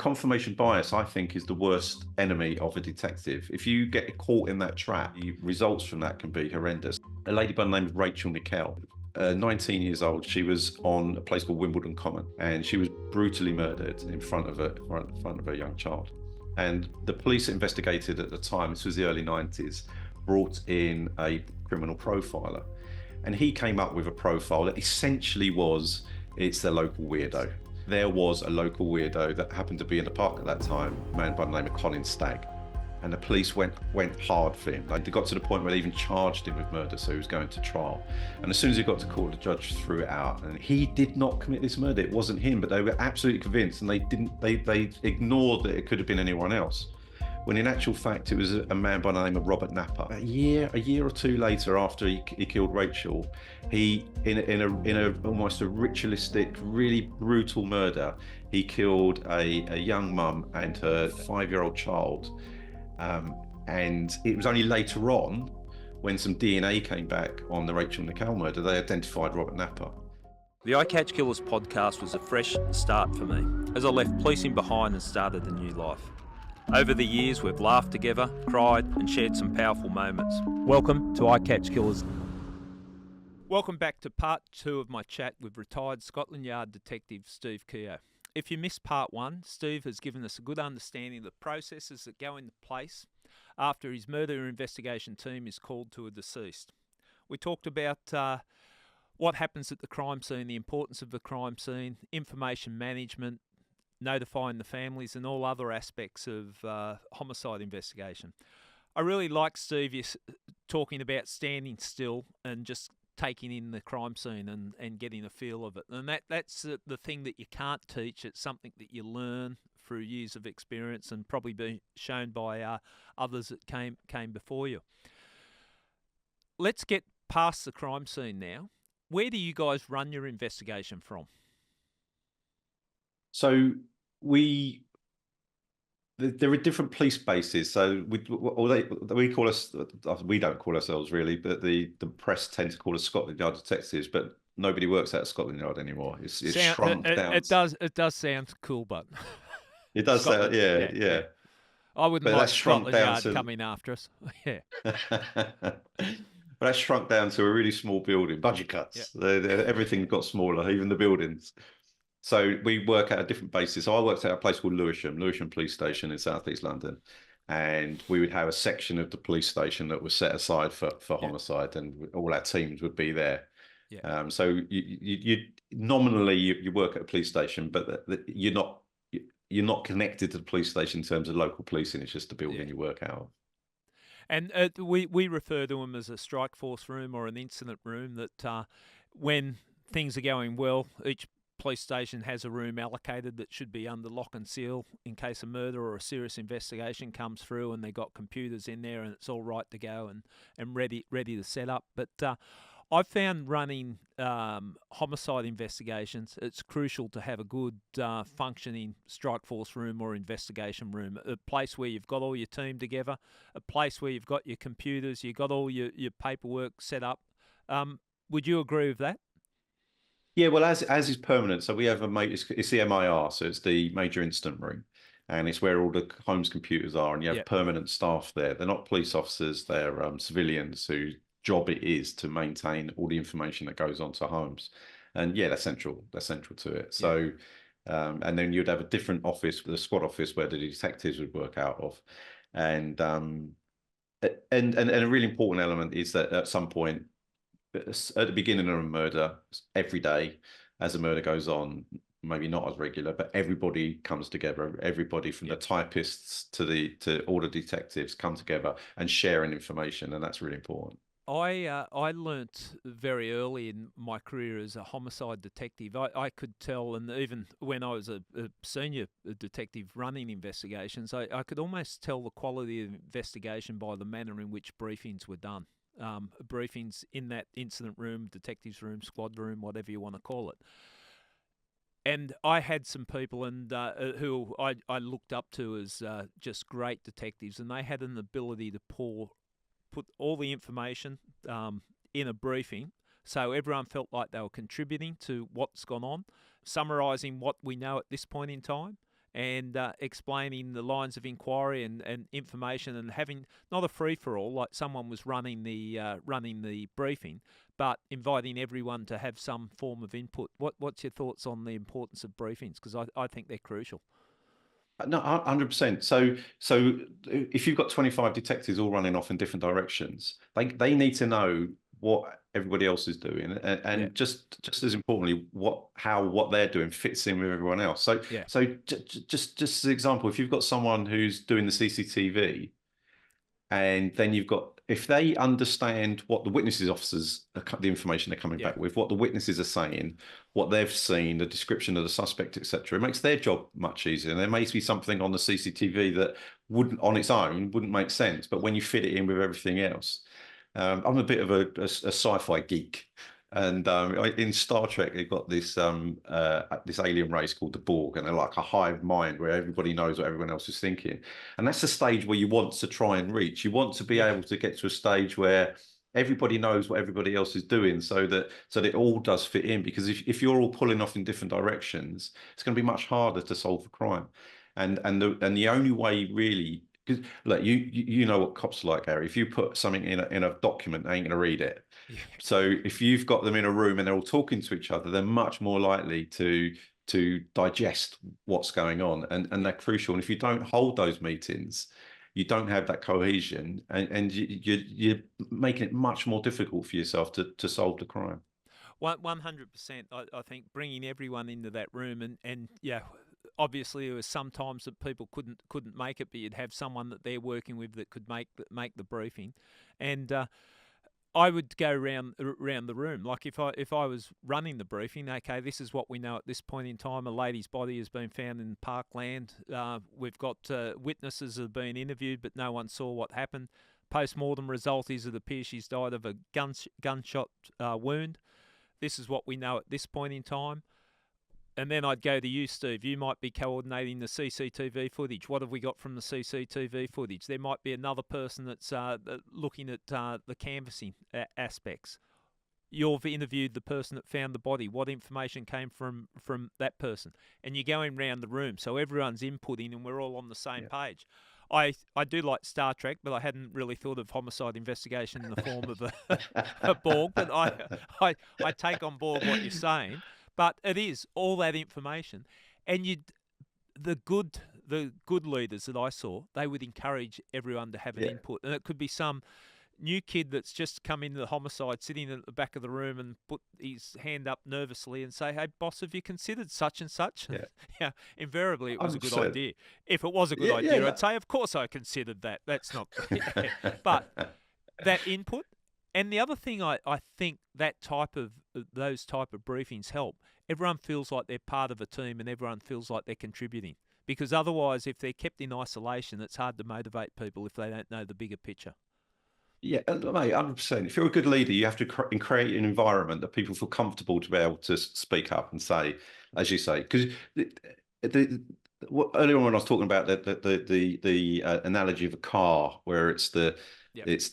confirmation bias, I think, is the worst enemy of a detective. If you get caught in that trap, the results from that can be horrendous. A lady by the name of Rachel Nickel, 19 years old, she was on a place called Wimbledon Common, and she was brutally murdered in front of a young child. And the police investigated at the time, this was the early 90s, brought in a criminal profiler. And he came up with a profile that essentially was, it's the local weirdo. There was a local weirdo that happened to be in the park at that time, a man by the name of Colin Stagg. And the police went hard for him. They got to the point where they even charged him with murder, so he was going to trial. And as soon as he got to court, the judge threw it out. And he did not commit this murder. It wasn't him, but they were absolutely convinced, and they ignored that it could have been anyone else. When in actual fact, it was a man by the name of Robert Napper. A year or two later, after he killed Rachel, he, in a almost a ritualistic, really brutal murder, he killed a young mum and her 5-year-old child. And it was only later on, when some DNA came back on the Rachel Nickel murder, they identified Robert Napper. The I Catch Killers podcast was a fresh start for me, as I left policing behind and started a new life. Over the years, we've laughed together, cried, and shared some powerful moments. Welcome to I Catch Killers. Welcome back to part 2 of my chat with retired Scotland Yard detective Steve Keogh. If you missed part 1, Steve has given us a good understanding of the processes that go into place after his murder investigation team is called to a deceased. We talked about what happens at the crime scene, the importance of the crime scene, information management, notifying the families, and all other aspects of homicide investigation. I really like Steve talking about standing still and just taking in the crime scene and getting a feel of it. And that's the thing that you can't teach. It's something that you learn through years of experience and probably been shown by others that came before you. Let's get past the crime scene now. Where do you guys run your investigation from? So there are different police bases. So we call us, we don't call ourselves really, but the press tend to call us Scotland Yard detectives. But nobody works out of Scotland Yard anymore. It's shrunk down. It does sound cool, but it does sound yeah. I wouldn't like Scotland Yard coming after us. Yeah. But that's shrunk down to a really small building. Budget cuts. Yeah. Everything got smaller, even the buildings. So we work at a different basis. So I worked at a place called Lewisham Police Station in South East London. And we would have a section of the police station that was set aside for homicide, and all our teams would be there. Yeah. So you nominally you work at a police station, but you're not connected to the police station in terms of local policing. It's just the building you work out of. And we refer to them as a strike force room or an incident room, that when things are going well, each police station has a room allocated that should be under lock and seal in case a murder or a serious investigation comes through, and they've got computers in there and it's all right to go and ready to set up. But I've found running homicide investigations, it's crucial to have a good functioning strike force room or investigation room, a place where you've got all your team together, a place where you've got your computers, you've got all your paperwork set up. Would you agree with that? Yeah, well, as is permanent. So we have it's the MIR, so it's the major incident room, and it's where all the homes computers are, and you have permanent staff there. They're not police officers; they're civilians whose job it is to maintain all the information that goes onto homes. And yeah, that's central. That's central to it. So, and then you'd have a different office, the squad office, where the detectives would work out of, and a really important element is that at some point, at the beginning of a murder, every day as a murder goes on, maybe not as regular, but everybody comes together. Everybody from the typists to all the detectives come together and sharing information, and that's really important. I learnt very early in my career as a homicide detective. I could tell, and even when I was a senior detective running investigations, I could almost tell the quality of investigation by the manner in which briefings were done. Briefings in that incident room, detectives room, squad room, whatever you want to call it. And I had some people who I looked up to as just great detectives, and they had an ability to put all the information in a briefing so everyone felt like they were contributing to what's gone on, summarising what we know at this point in time, and explaining the lines of inquiry and information, and having not a free-for-all like someone was running the briefing, but inviting everyone to have some form of input. What's your thoughts on the importance of briefings? Because I think they're crucial. No, 100%. So if you've got 25 detectives all running off in different directions, they need to know what everybody else is doing, and just as importantly, what they're doing fits in with everyone else. So just as an example, if you've got someone who's doing the CCTV, and then you've got, if they understand what the witnesses officers, the information they're coming back with, what the witnesses are saying, what they've seen, the description of the suspect, etc., it makes their job much easier. And there may be something on the CCTV that wouldn't, on its own, wouldn't make sense, but when you fit it in with everything else, I'm a bit of a sci-fi geek. And in Star Trek, they've got this alien race called the Borg, and they're like a hive mind where everybody knows what everyone else is thinking. And that's the stage where you want to try and reach. You want to be able to get to a stage where everybody knows what everybody else is doing, so that it all does fit in. Because if you're all pulling off in different directions, it's going to be much harder to solve a crime. And the only way really, because look, you know what cops are like, Harry. If you put something in a document, they ain't going to read it. Yeah. So if you've got them in a room and they're all talking to each other, they're much more likely to digest what's going on, and they're crucial. And if you don't hold those meetings, you don't have that cohesion, and you're making it much more difficult for yourself to solve the crime. 100%. I think bringing everyone into that room, and obviously there was sometimes that people couldn't make it, but you'd have someone that they're working with that could make the briefing, and I would go around the room. Like if I was running the briefing, okay, this is what we know at this point in time. A lady's body has been found in parkland. We've got witnesses that have been interviewed, but no one saw what happened. Post-mortem result is it appears she's died of a gunshot wound. This is what we know at this point in time. And then I'd go to you, Steve. You might be coordinating the CCTV footage. What have we got from the CCTV footage? There might be another person that's looking at the canvassing aspects. You've interviewed the person that found the body. What information came from that person? And you're going around the room, so everyone's inputting and we're all on the same page. I do like Star Trek, but I hadn't really thought of homicide investigation in the form of a Borg. But I take on board what you're saying. But it is all that information, and the good leaders that I saw, they would encourage everyone to have an input, and it could be some new kid that's just come into the homicide, sitting at the back of the room and put his hand up nervously and say, "Hey, boss, have you considered such and such?" Yeah, invariably it was 100%. A good idea. If it was a good idea, I'd say, "Of course I considered that." That's not, but that input. And the other thing I think those type of briefings help. Everyone feels like they're part of a team and everyone feels like they're contributing. Because otherwise, if they're kept in isolation, it's hard to motivate people if they don't know the bigger picture. Yeah, mate, 100%. If you're a good leader, you have to create an environment that people feel comfortable to be able to speak up and say, as you say, because earlier on when I was talking about the analogy of a car, where it's the DIs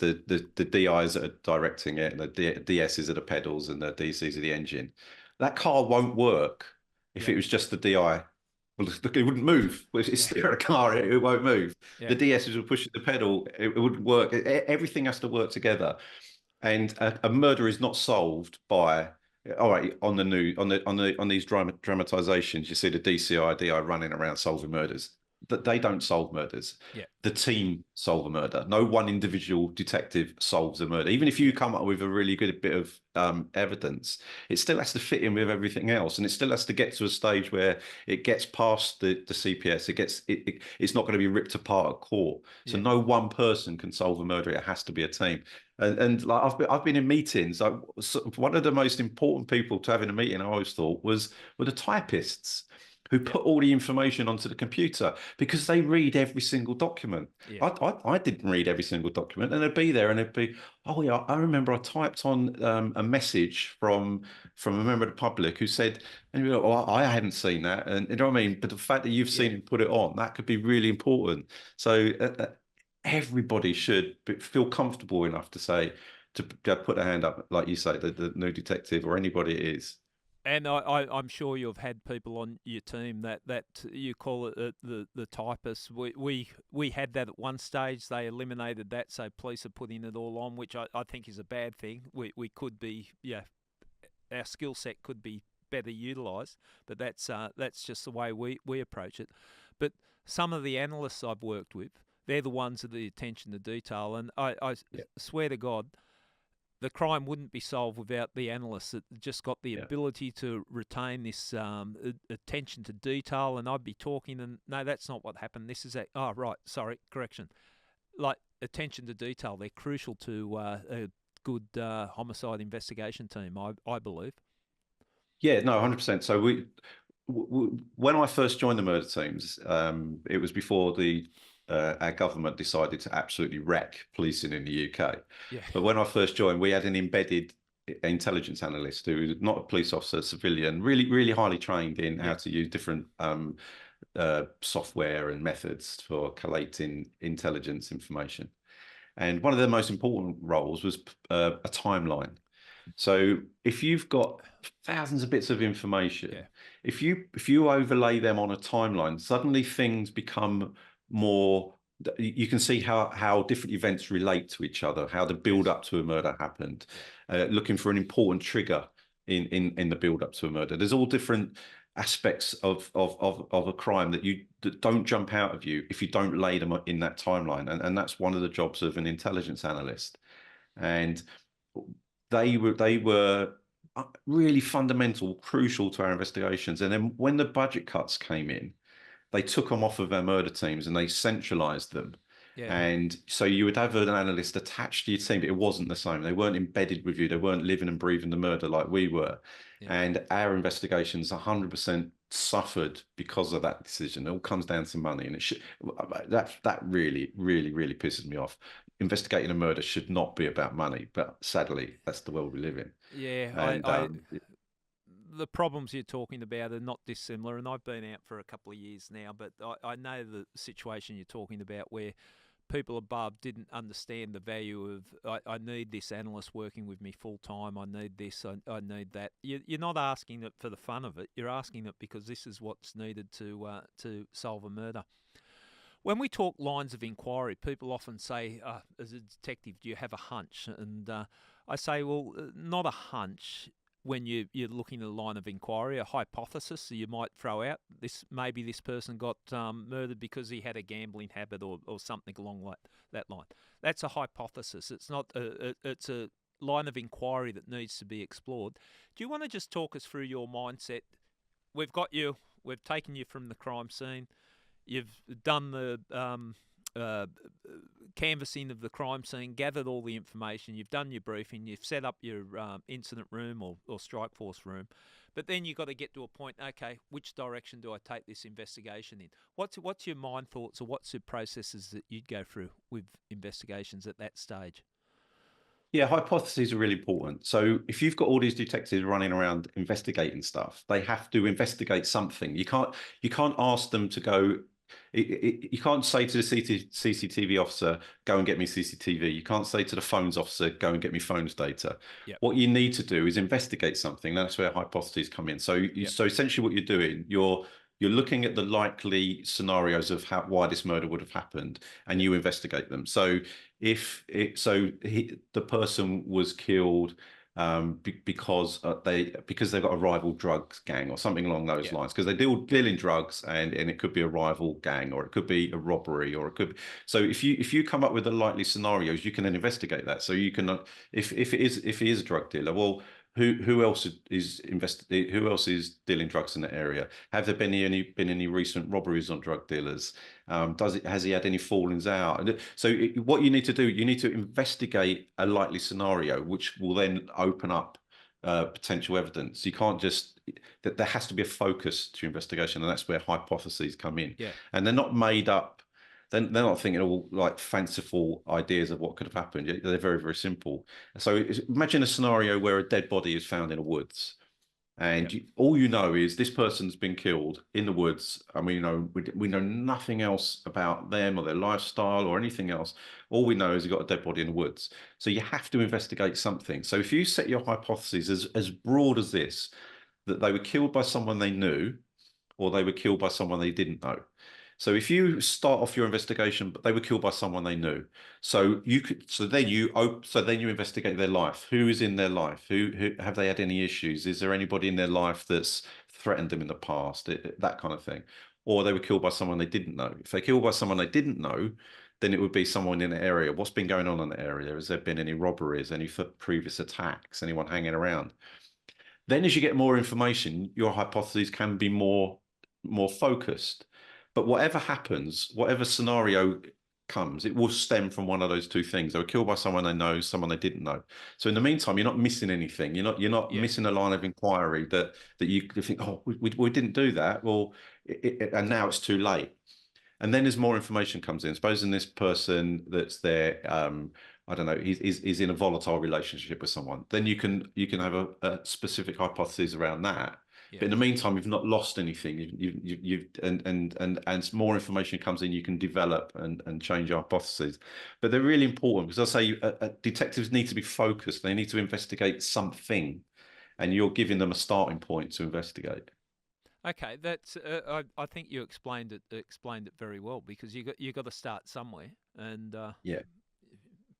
that are directing it, and the DSs are the pedals, and the DCs are the engine. That car won't work if it was just the DI. Well, it wouldn't move. It's still a car; it won't move. The DSs will push the pedal; it wouldn't work. Everything has to work together, and a murder is not solved by. All right, on these dramatizations, you see the DCI, DI running around solving murders. That they don't solve murders. The team solve a murder. No one individual detective solves a murder. Even if you come up with a really good bit of evidence, it still has to fit in with everything else, and it still has to get to a stage where it gets past the CPS. It's not going to be ripped apart at court. So no one person can solve a murder. It has to be a team. And like I've been in meetings. One of the most important people to have in a meeting, I always thought, were the typists, who put all the information onto the computer, because they read every single document. I didn't read every single document, and they'd be there and it'd be, oh yeah, I remember I typed on a message from a member of the public who said, and you're like, oh, I hadn't seen that, and you know what I mean? But the fact that you've seen him put it on, that could be really important. So everybody should feel comfortable enough to say, to put their hand up, like you say, the new detective or anybody it is. And I'm sure you've had people on your team that you call it the typists. We had that at one stage. They eliminated that, so police are putting it all on, which I think is a bad thing. We could be, our skill set could be better utilised, but that's just the way we approach it. But some of the analysts I've worked with, they're the ones with the attention to detail, and I swear to God, the crime wouldn't be solved without the analysts that just got the ability to retain this attention to detail. And I'd be talking, and no, that's not what happened. This is right, sorry, correction. Like attention to detail, they're crucial to a good homicide investigation team, I believe. Yeah, no, 100%. So when I first joined the murder teams, it was before our government decided to absolutely wreck policing in the UK. Yeah. But when I first joined, we had an embedded intelligence analyst who was not a police officer, civilian, really, really highly trained in how to use different software and methods for collating intelligence information. And one of the most important roles was a timeline. So if you've got thousands of bits of information, if you overlay them on a timeline, suddenly things become more. You can see how different events relate to each other, how the build up to a murder happened, looking for an important trigger in the build up to a murder. There's all different aspects of a crime that don't jump out of you if you don't lay them in that timeline, and that's one of the jobs of an intelligence analyst. And they were really fundamental, crucial to our investigations. And then when the budget cuts came in, they took them off of our murder teams and they centralized them. Yeah. And so you would have an analyst attached to your team, but it wasn't the same. They weren't embedded with you. They weren't living and breathing the murder like we were. Yeah. And our investigations 100% suffered because of that decision. It all comes down to money. And that really, really, really pisses me off. Investigating a murder should not be about money, but sadly, that's the world we live in. Yeah, and, the problems you're talking about are not dissimilar, and I've been out for a couple of years now, but I know the situation you're talking about where people above didn't understand the value of, I need this analyst working with me full time, I need this, I need that. You're not asking it for the fun of it, you're asking it because this is what's needed to solve a murder. When we talk lines of inquiry, people often say, as a detective, do you have a hunch? And I say, well, not a hunch. When you're looking at a line of inquiry, a hypothesis so you might throw out, maybe this person got murdered because he had a gambling habit or something along that line. That's a hypothesis. It's not. It's a line of inquiry that needs to be explored. Do you want to just talk us through your mindset? We've got you. We've taken you from the crime scene. You've done the canvassing of the crime scene, gathered all the information, you've done your briefing, you've set up your incident room or strike force room, but then you've got to get to a point, okay, which direction do I take this investigation in? What's your mind thoughts, or what's the processes that you'd go through with investigations at that stage? Yeah, hypotheses are really important. So if you've got all these detectives running around investigating stuff, they have to investigate something. You can't ask them to go. You can't say to the CCTV officer, go and get me CCTV. You can't say to the phones officer, go and get me phones data. Yep. What you need to do is investigate something. That's where hypotheses come in. So, so essentially what you're doing, you're looking at the likely scenarios of why this murder would have happened, and you investigate them. So the person was killed because they've got a rival drugs gang or something along those lines, because they deal in drugs, and it could be a rival gang, or it could be a robbery, or it could be. So if you come up with the likely scenarios, you can then investigate that. So you can, if he is a drug dealer, well, who else is dealing drugs in that area? Have there been any recent robberies on drug dealers? Has he had any fallings out? So what you need to do, you need to investigate a likely scenario, which will then open up potential evidence. You can't just, that there has to be a focus to investigation, and that's where hypotheses come in. Yeah. And they're not made up. They're not thinking all like fanciful ideas of what could have happened. They're very, very simple. So imagine a scenario where a dead body is found in the woods, and all you know is this person's been killed in the woods, and we know nothing else about them or their lifestyle or anything else. All we know is you've got a dead body in the woods. So you have to investigate something. So if you set your hypotheses as broad as this, that they were killed by someone they knew, or they were killed by someone they didn't know. So if you start off your investigation, but they were killed by someone they knew, so you could, so then you investigate their life. Who is in their life? Who have they had any issues? Is there anybody in their life that's threatened them in the past? That kind of thing. Or they were killed by someone they didn't know. If they killed by someone they didn't know, then it would be someone in the area. What's been going on in the area? Has there been any robberies, any previous attacks, anyone hanging around? Then as you get more information, your hypotheses can be more focused. But whatever happens, whatever scenario comes, it will stem from one of those two things. They were killed by someone they know, someone they didn't know. So in the meantime, you're not missing anything. You're not Yeah. missing a line of inquiry that you think, oh, we didn't do that. Well, and now it's too late. And then as more information comes in, supposing this person that's there, I don't know, is in a volatile relationship with someone, then you can have a specific hypothesis around that. Yeah. But in the meantime, you've not lost anything. You've and as more information comes in, you can develop and change your hypotheses. But they're really important because I say detectives need to be focused. They need to investigate something, and you're giving them a starting point to investigate. Okay, that's. I think you explained it very well, because you got to start somewhere and Yeah.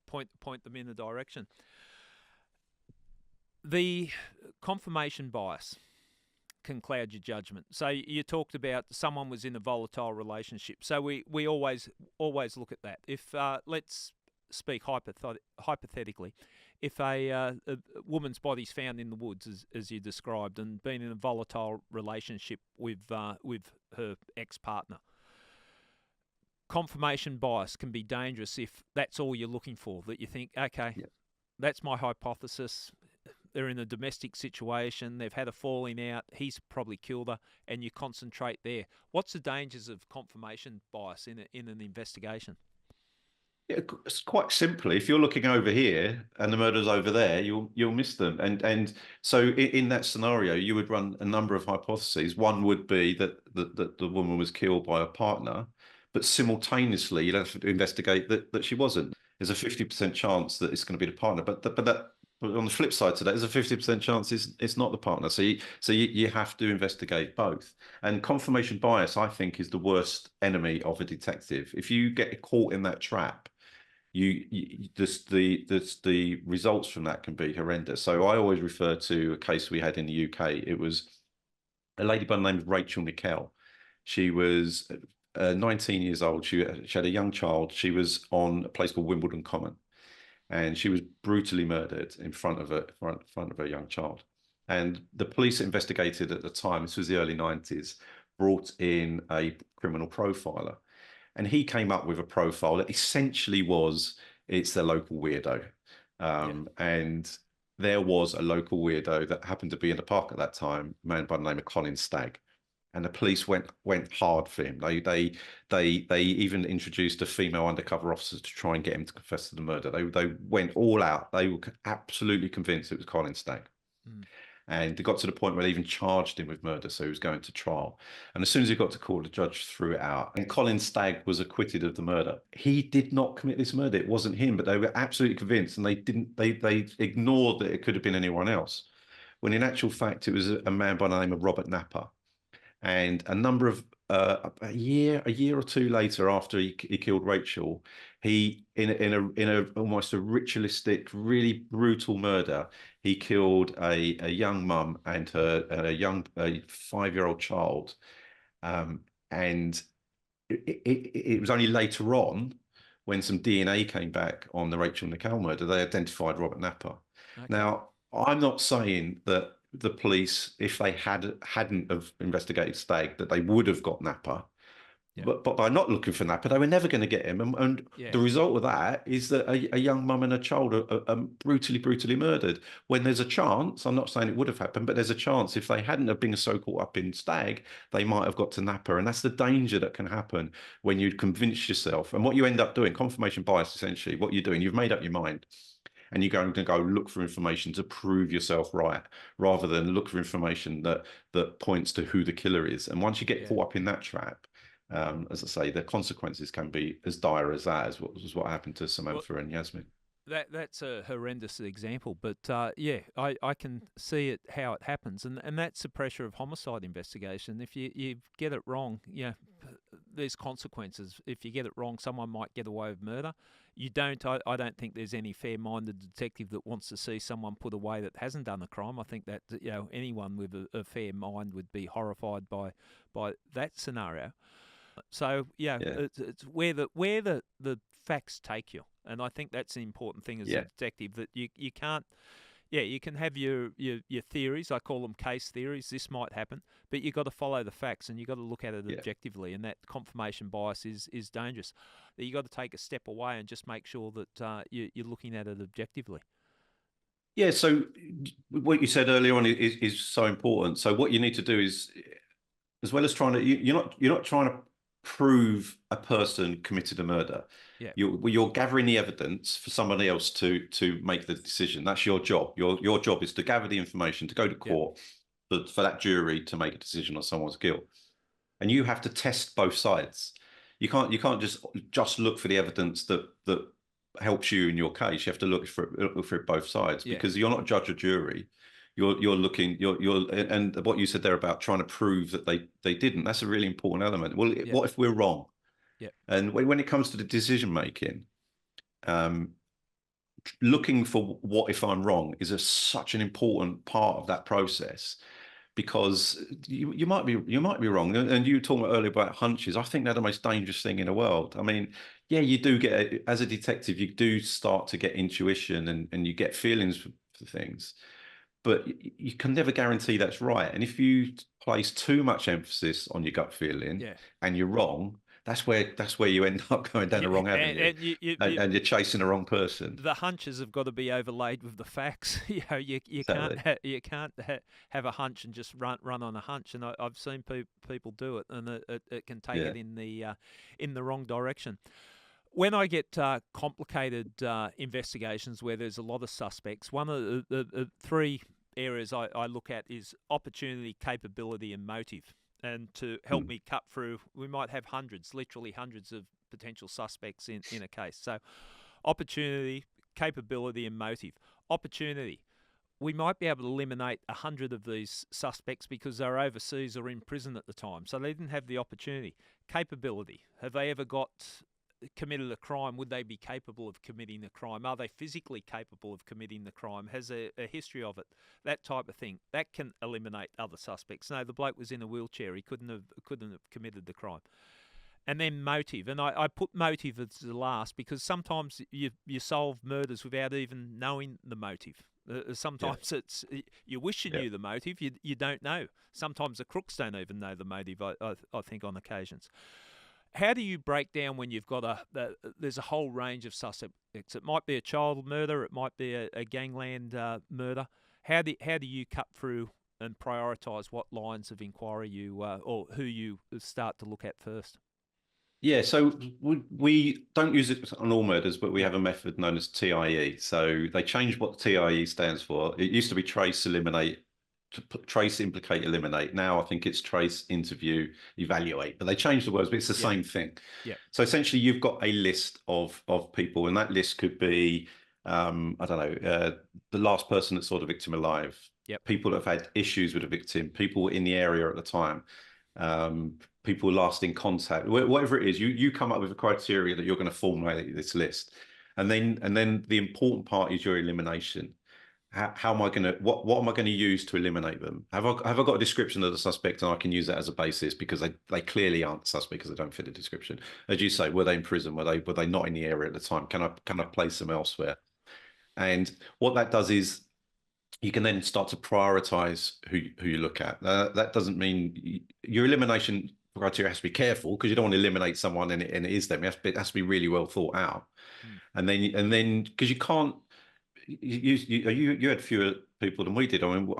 point them in the direction. The confirmation bias can cloud your judgment. So you talked about someone was in a volatile relationship. So we always look at that. If let's speak hypothetically, if a woman's body's found in the woods, as you described, and been in a volatile relationship with her ex-partner, confirmation bias can be dangerous if that's all you're looking for. That you think, okay, Yeah. that's my hypothesis. They're in a domestic situation. They've had a falling out. He's probably killed her, and you concentrate there. What's the dangers of confirmation bias in an investigation? Yeah, it's quite simply, if you're looking over here and the murder's over there, you'll miss them. And so in that scenario, you would run a number of hypotheses. One would be that the woman was killed by a partner, but simultaneously you'd have to investigate that she wasn't. There's a 50% chance that it's going to be the partner, but on the flip side to that, there's a 50% chance it's not the partner. So you have to investigate both. And confirmation bias, I think, is the worst enemy of a detective. If you get caught in that trap, the results from that can be horrendous. So I always refer to a case we had in the UK. It was a lady by the name of Rachel Nickel. She was 19 years old. She had a young child. She was on a place called Wimbledon Common, and she was brutally murdered in front of a young child. And the police that investigated at the time, this was the early 90s, brought in a criminal profiler. And he came up with a profile that essentially it's the local weirdo. And there was a local weirdo that happened to be in the park at that time, a man by the name of Colin Stagg. And the police went hard for him. They even introduced a female undercover officer to try and get him to confess to the murder. They went all out. They were absolutely convinced it was Colin Stagg. Mm. And they got to the point where they even charged him with murder, so he was going to trial. And as soon as he got to court, the judge threw it out. And Colin Stagg was acquitted of the murder. He did not commit this murder. It wasn't him, but they were absolutely convinced, and they ignored that it could have been anyone else. When in actual fact, it was a man by the name of Robert Napper. And a number of a year or two later, after he killed Rachel, he in a almost a ritualistic, really brutal murder, he killed a young mum and a 5-year-old child, and it was only later on, when some DNA came back on the Rachel Nickel murder, they identified Robert Napper. Okay. Now, I'm not saying that the police, if they hadn't have investigated Stagg, that they would have got Napper. Yeah. But by not looking for Napper, they were never going to get him. And the result of that is that a young mum and a child are brutally murdered. When there's a chance, I'm not saying it would have happened, but there's a chance if they hadn't have been so caught up in Stagg, they might have got to Napper. And that's the danger that can happen when you convince yourself. And what you end up doing, confirmation bias, essentially, what you're doing, you've made up your mind. And you're going to go look for information to prove yourself right, rather than look for information that points to who the killer is. And once you get caught up in that trap, as I say, the consequences can be as dire as that, as what happened to Samantha and Yasmin. That's a horrendous example, but I can see it how it happens, and that's the pressure of homicide investigation. If you get it wrong, there's consequences. If you get it wrong, someone might get away with murder. You don't. I don't think there's any fair-minded detective that wants to see someone put away that hasn't done a crime. I think that anyone with a fair mind would be horrified by that scenario. So it's where the facts take you, and I think that's the important thing as a detective, that you can't. Yeah, you can have your theories. I call them case theories. This might happen, but you've got to follow the facts, and you've got to look at it objectively. And that confirmation bias is dangerous. You've got to take a step away and just make sure that you're looking at it objectively. Yeah. So what you said earlier on is so important. So what you need to do is, as well as trying to, you're not trying to prove a person committed a murder. Yeah. You're gathering the evidence for somebody else to make the decision. That's your job. Your job is to gather the information, to go to court, for that jury to make a decision on someone's guilt. And you have to test both sides. You can't just look for the evidence that helps you in your case. You have to look for both sides, because you're not a judge or jury. You're looking, and what you said there about trying to prove that they didn't, that's a really important element. Well, what if we're wrong? Yeah. And when it comes to the decision making, looking for what if I'm wrong is such an important part of that process, because you might be wrong. And you were talking earlier about hunches. I think they're the most dangerous thing in the world. I mean, you do get, as a detective, you do start to get intuition and you get feelings for things, but you can never guarantee that's right. And if you place too much emphasis on your gut feeling and you're wrong, that's where you end up going down the wrong avenue, and you're chasing the wrong person. The hunches have got to be overlaid with the facts. You Exactly. can't have a hunch and just run on a hunch. And I've seen people do it, and it can take it in the wrong direction. When I get complicated investigations where there's a lot of suspects, one of the three areas I look at is opportunity, capability, and motive. And to help me cut through, we might have literally hundreds of potential suspects in a case. So opportunity, capability, and motive. Opportunity. We might be able to eliminate 100 of these suspects because they're overseas or in prison at the time. So they didn't have the opportunity. Capability. Have they ever committed a crime? Would they be capable of committing a crime? Are they physically capable of committing the crime? Has a history of it? That type of thing. That can eliminate other suspects. No, the bloke was in a wheelchair. He couldn't have committed the crime. And then motive. And I put motive as the last because sometimes you solve murders without even knowing the motive. Sometimes it's you wish you knew the motive. You don't know. Sometimes the crooks don't even know the motive, I think, on occasions. How do you break down when you've got there's a whole range of suspects? It might be a child murder, it might be a gangland murder. How do you cut through and prioritise what lines of inquiry or who you start to look at first? Yeah, so we don't use it on all murders, but we have a method known as TIE. So they changed what TIE stands for. It used to be trace, eliminate, trace, implicate, eliminate. Now I think it's trace, interview, evaluate. But they changed the words, but it's the same thing. Yeah. So essentially, you've got a list of people, and that list could be, I don't know, the last person that saw the victim alive. Yep. People that have had issues with the victim, people in the area at the time. People last in contact, whatever it is, you come up with a criteria that you're going to formulate this list, and then the important part is your elimination. How am I going to what am I going to use to eliminate them? Have I got a description of the suspect and I can use that as a basis because they clearly aren't suspect because they don't fit the description. As you say, were they in prison? Were they not in the area at the time? Can I place them elsewhere? And what that does is you can then start to prioritize who you look at. That doesn't mean your elimination criteria has to be careful because you don't want to eliminate someone and it is them. It has to be really well thought out. And then because you can't, you had fewer people than we did. I mean,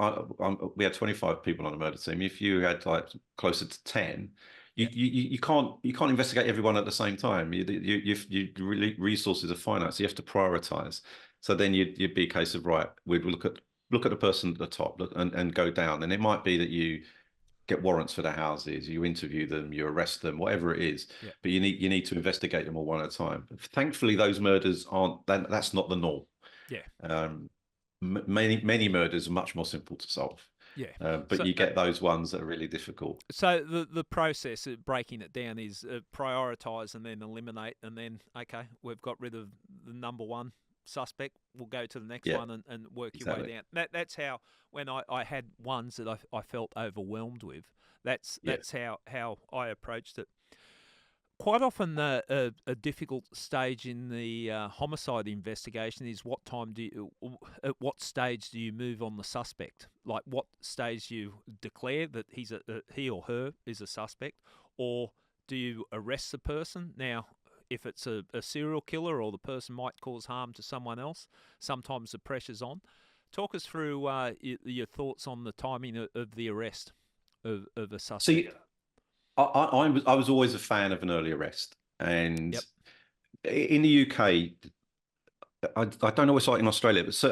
we had 25 people on the murder team. If you had like closer to 10, you can't investigate everyone at the same time. You really resources are finite, so you have to prioritize. So then you'd be a case of, right, we'd look at the person at the top and go down, and it might be that you get warrants for their houses, you interview them, you arrest them, whatever it is. Yeah. But you need to investigate them all one at a time. Thankfully, those murders aren't. That's not the norm. Yeah. Many murders are much more simple to solve. Yeah. But you get those ones that are really difficult. So the process of breaking it down is prioritise and then eliminate, and then, okay, we've got rid of the number one suspect, we'll go to the next one and work your way down. That's how, when I had ones that I felt overwhelmed with, that's how I approached it. Quite often, a difficult stage in the homicide investigation is at what stage do you move on the suspect? Like, what stage do you declare that he or her is a suspect, or do you arrest the person? Now, if it's a serial killer or the person might cause harm to someone else, sometimes the pressure's on. Talk us through your thoughts on the timing of the arrest of a suspect. See, I was always a fan of an early arrest, and in the UK, I don't know what's like in Australia, but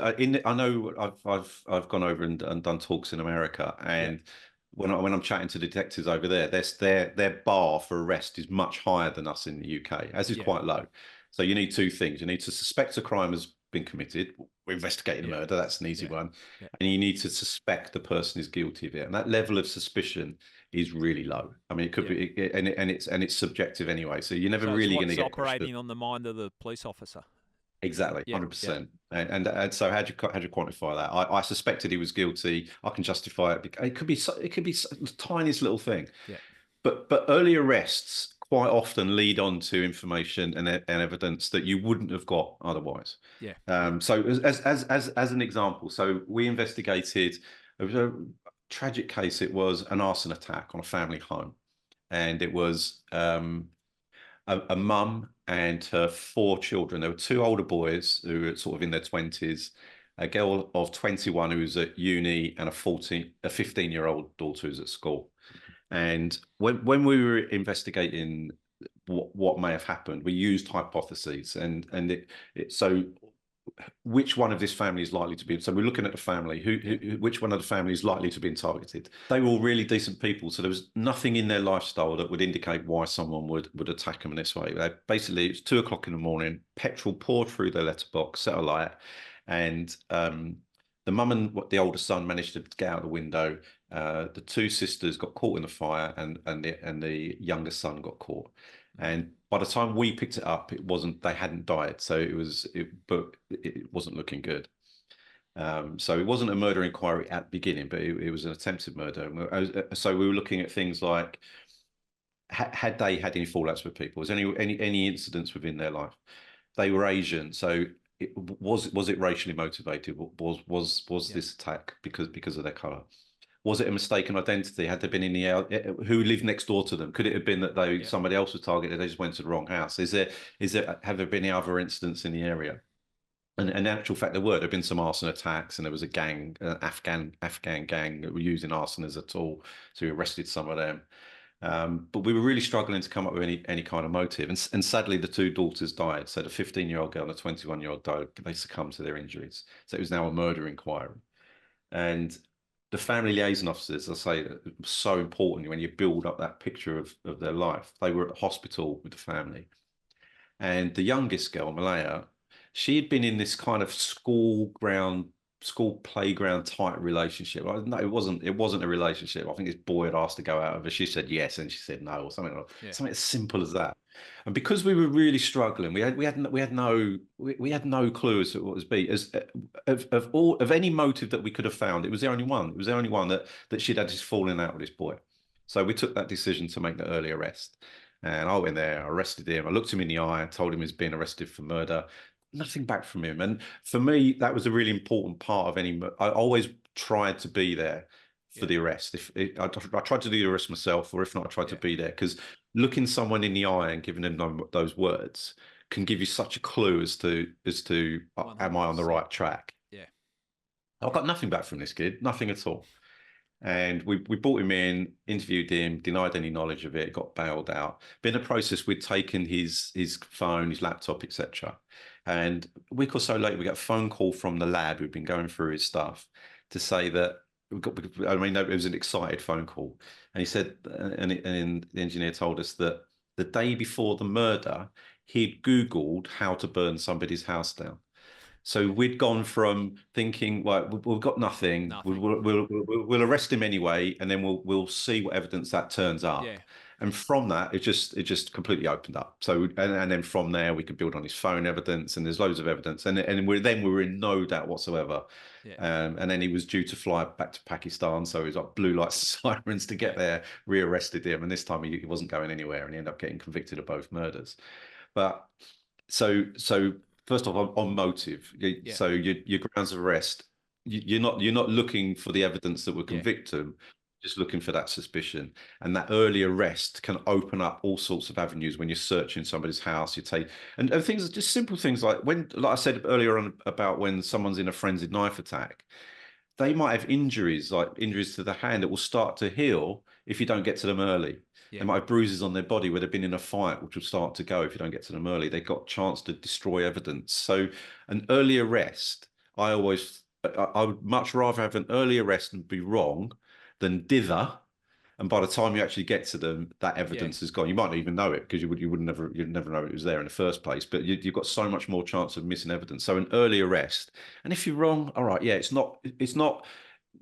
I know I've gone over and done talks in America, and when I'm chatting to detectives over there, their bar for arrest is much higher than us in the UK, as is quite low. So you need two things: you need to suspect a crime has been committed. We're investigating a murder. That's an easy one. And you need to suspect the person is guilty of it. And that level of suspicion is really low. I mean, it could be, and it's subjective anyway. So you're never really going to get operating on the mind of the police officer. Exactly, 100%. And so how do you quantify that? I suspected he was guilty. I can justify it. It could be the tiniest little thing. Yeah. But early arrests quite often lead on to information and evidence that you wouldn't have got otherwise. Yeah. So as an example, so we investigated. It was a tragic case. It was an arson attack on a family home, and it was a mum and her 4 children. There were 2 older boys who were sort of in their 20s, a girl of 21 who was at uni, and a 15-year-old daughter who's at school. And when we were investigating what may have happened, we used hypotheses, and so which one of this family is likely to be, so we're looking at the family, which one of the family is likely to be targeted. They were all really decent people, so there was nothing in their lifestyle that would indicate why someone would attack them in this way. Basically, it's 2 o'clock in the morning, petrol poured through their letterbox, set a light, and the mum and the older son managed to get out the window. The 2 sisters got caught in the fire, and the younger son got caught. And by the time we picked it up, they hadn't died. So but it wasn't looking good. So it wasn't a murder inquiry at the beginning, but it was an attempted murder. So we were looking at things like, had they had any fallouts with people? Was any incidents within their life? They were Asian, so was it racially motivated? Was this attack because of their color? Was it a mistaken identity? Had they been in who lived next door to them? Could it have been that somebody else was targeted? They just went to the wrong house. Have there been any other incidents in the area? And in actual fact, there'd been some arson attacks, and there was a gang, an Afghan gang that were using arson as a tool. So we arrested some of them. But we were really struggling to come up with any kind of motive. And sadly, the 2 daughters died. So the 15-year-old girl and the 21-year-old died. They succumbed to their injuries. So it was now a murder inquiry. And the family liaison officers, I say, it was so important when you build up that picture of their life. They were at the hospital with the family. And the youngest girl, Malaya, she had been in this kind of school playground type relationship. No, it wasn't a relationship. I think this boy had asked to go out with her. She said yes, and she said no, or something as simple as that. And because we were really struggling, we had no clue as to what it was of any motive that we could have found. It was the only one. It was the only one that she'd had this falling out with this boy. So we took that decision to make the early arrest. And I went there, I arrested him. I looked him in the eye, told him he's been arrested for murder. Nothing back from him. And for me, that was a really important part of I always tried to be there for the arrest. I tried to do the arrest myself, or if not, I tried to be there, because looking someone in the eye and giving them those words can give you such a clue as to am I on the right track? Yeah. I got nothing back from this kid, nothing at all. And we brought him in, interviewed him, denied any knowledge of it, got bailed out. But in the process, we'd taken his phone, his laptop, etc. And a week or so later, we got a phone call from the lab who'd been going through his stuff to say that I mean, it was an excited phone call, and he said, and the engineer told us that the day before the murder, he'd Googled how to burn somebody's house down. So we'd gone from thinking, well, we've got nothing. We'll arrest him anyway, and then we'll see what evidence that turns up. Yeah. And from that, it just completely opened up. So and then from there, we could build on his phone evidence, and there's loads of evidence. And we were in no doubt whatsoever. Yeah. And then he was due to fly back to Pakistan, so he was like blue lights and sirens to get there. Rearrested him, and this time he wasn't going anywhere, and he ended up getting convicted of both murders. But so first off, on motive, so your grounds of arrest, you're not looking for the evidence that would convict him, just looking for that suspicion. And that early arrest can open up all sorts of avenues when you're searching somebody's house. You take and things, just simple things like like I said earlier on about when someone's in a frenzied knife attack, they might have injuries, like injuries to the hand that will start to heal if you don't get to them early. Yeah. They might have bruises on their body where they've been in a fight, which will start to go if you don't get to them early. They've got a chance to destroy evidence. So an early arrest, I would much rather have an early arrest and be wrong than dither. And by the time you actually get to them, that evidence is gone. You might not even know it because you'd never know it was there in the first place. But you've got so much more chance of missing evidence. So an early arrest, and if you're wrong, all right, it's not.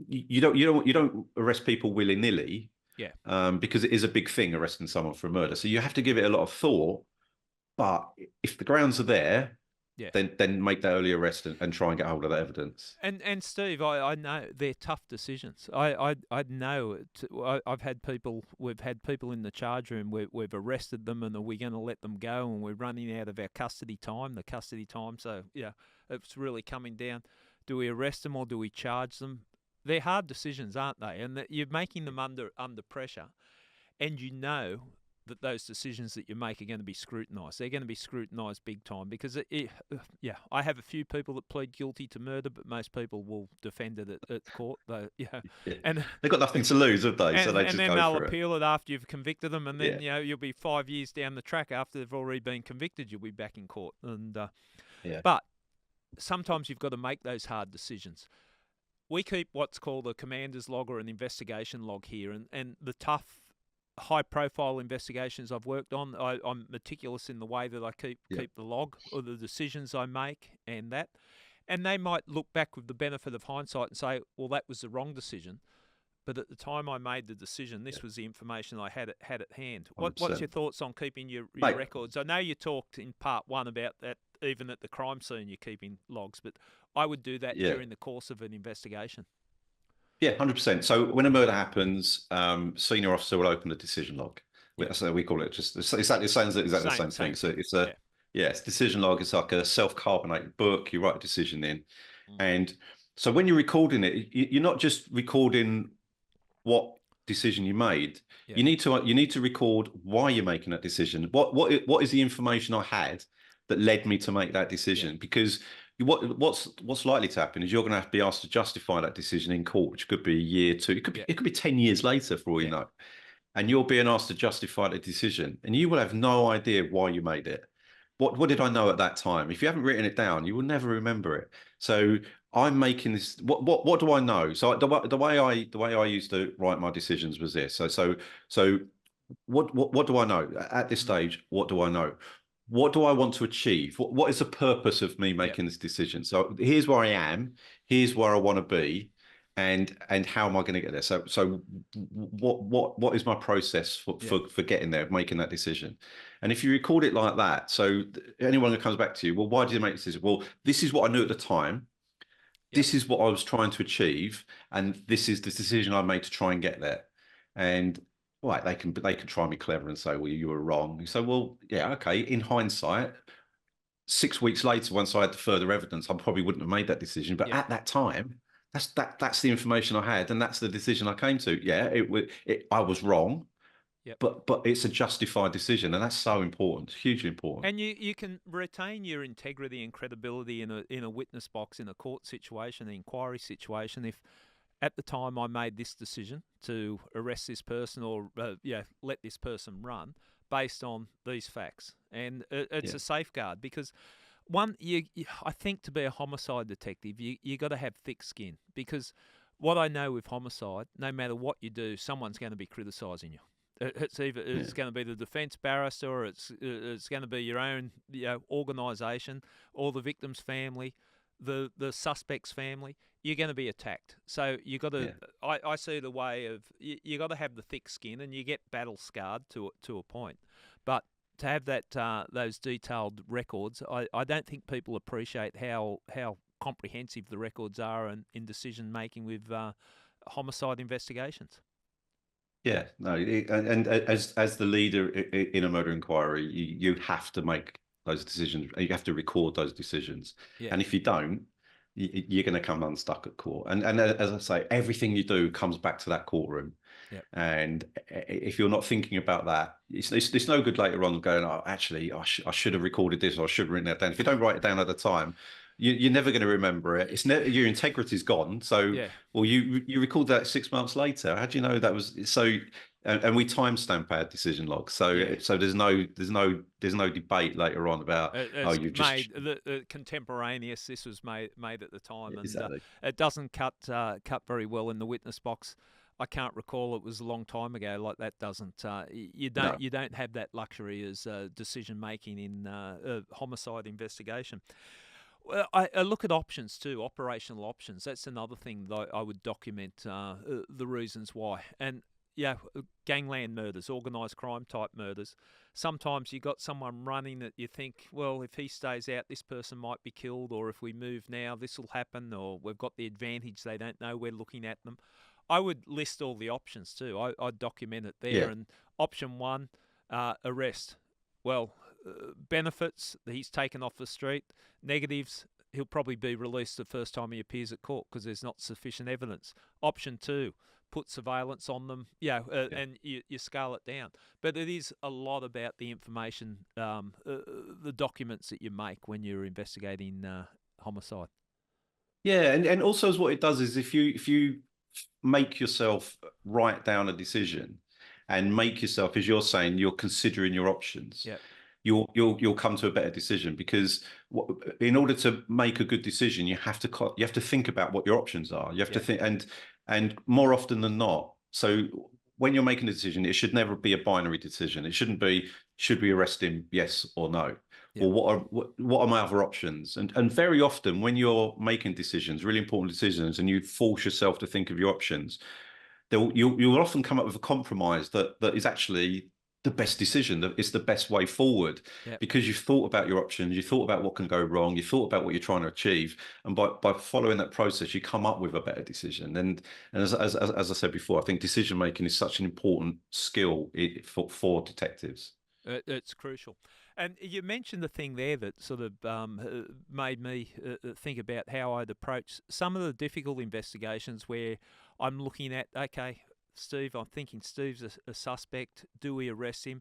You don't arrest people willy-nilly. Yeah. Because it is a big thing arresting someone for a murder. So you have to give it a lot of thought. But if the grounds are there, then make that early arrest and try and get hold of that evidence. And Steve, I know they're tough decisions. I know it. We've had people in the charge room where we've arrested them, and are we going to let them go? And we're running out of our custody time. So it's really coming down. Do we arrest them or do we charge them? They're hard decisions, aren't they? And that you're making them under pressure, and you know that those decisions that you make are going to be scrutinised. They're going to be scrutinised big time because, I have a few people that plead guilty to murder, but most people will defend it at court. And they've got nothing to lose, have they? And then they'll appeal it after you've convicted them, and then you'll be 5 years down the track after they've already been convicted. You'll be back in court, but sometimes you've got to make those hard decisions. We keep what's called a commander's log or an investigation log here, and the tough, high-profile investigations I've worked on, I'm meticulous in the way that I keep the log or the decisions I make and that. And they might look back with the benefit of hindsight and say, well, that was the wrong decision. But at the time I made the decision, this was the information I had at hand. What's your thoughts on keeping your records? I know you talked in part one about that, even at the crime scene you're keeping logs, but I would do that during the course of an investigation. Yeah, 100%. So when a murder happens, senior officer will open a decision log. So we call it just exactly the same thing. So it's it's decision log. It's like a self-carbonated book. You write a decision in, and so when you're recording it, you're not just recording what decision you made. You need to record why you're making that decision. What is the information I had that led me to make that decision? Because what's likely to happen is you're going to have to be asked to justify that decision in court, which could be a year, two. It could be 10 years later for all you know, and you're being asked to justify the decision, and you will have no idea why you made it. What did I know at that time? If you haven't written it down, you will never remember it. So I'm making this. What do I know? So the way I used to write my decisions was this. So what do I know at this stage? What do I know? What do I want to achieve? What is the purpose of me making this decision? So here's where I am. Here's where I want to be, and how am I going to get there? So what is my process for getting there, making that decision? And if you record it like that, so anyone who comes back to you, well, why did you make this decision? Well, this is what I knew at the time. This is what I was trying to achieve, and this is the decision I made to try and get there. And they can try and be clever and say, well, you were wrong. You say, well, yeah, okay. In hindsight, 6 weeks later, once I had the further evidence, I probably wouldn't have made that decision. But at that time, that's the information I had, and that's the decision I came to. Yeah, I was wrong. But it's a justified decision, and that's so important, hugely important. And you can retain your integrity and credibility in a witness box in a court situation, an inquiry situation, if at the time I made this decision to arrest this person or let this person run based on these facts. And it's a safeguard because I think to be a homicide detective, you got to have thick skin, because what I know with homicide, no matter what you do, someone's going to be criticising you. It's either it's going to be the defence barrister, or it's going to be your own organisation, or the victim's family, the suspect's family. You're going to be attacked. So you got to. Yeah. I see the way of you got to have the thick skin, and you get battle scarred to a point, but to have that those detailed records, I don't think people appreciate how comprehensive the records are in decision making with homicide investigations. Yeah, no, and as the leader in a murder inquiry, you have to make those decisions. You have to record those decisions, Yeah. and if you don't, you're going to come unstuck at court. And as I say, everything you do comes back to that courtroom. Yep. And if you're not thinking about that, it's no good later on going, oh, actually, I should have recorded this, or I should have written that down. If you don't write it down at the time, you're never going to remember it. It's never, your integrity's gone. So, well, you record that 6 months later. How do you know that was so? And we timestamp our decision logs, so so there's no debate later on about you've just made the contemporaneous. This was made at the time, and exactly. It doesn't cut very well in the witness box. I can't recall, it was a long time ago. Like that doesn't you don't have that luxury as decision making in a homicide investigation. Well, I look at options too, operational options. That's another thing that I would document the reasons why. And gangland murders, organised crime type murders. Sometimes you got someone running that you think, well, if he stays out, this person might be killed, or if we move now, this will happen, or we've got the advantage, they don't know we're looking at them. I would list all the options too. I'd document it there. And option one, arrest. Well, benefits, he's taken off the street. Negatives, he'll probably be released the first time he appears at court because there's not sufficient evidence. Option two, put surveillance on them, and you scale it down. But it is a lot about the information, the documents that you make when you're investigating homicide. Yeah, and also as what it does is if you make yourself write down a decision and make yourself, as you're saying, you're considering your options. Yeah. You'll come to a better decision, because in order to make a good decision, you have to think about what your options are. You have to think, and more often than not. So when you're making a decision, it should never be a binary decision. It shouldn't be, should we arrest him, yes or no? Yeah. Or what are my other options? And very often when you're making decisions, really important decisions, and you force yourself to think of your options, you'll often come up with a compromise that is actually the best decision, that it's the best way forward. Yep. Because you've thought about your options, you thought about what can go wrong, you thought about what you're trying to achieve, and by following that process, you come up with a better decision. And as I said before, I think decision making is such an important skill for detectives. It's crucial. And you mentioned the thing there that sort of made me think about how I'd approach some of the difficult investigations where I'm looking at, okay, Steve, I'm thinking Steve's a suspect. Do we arrest him?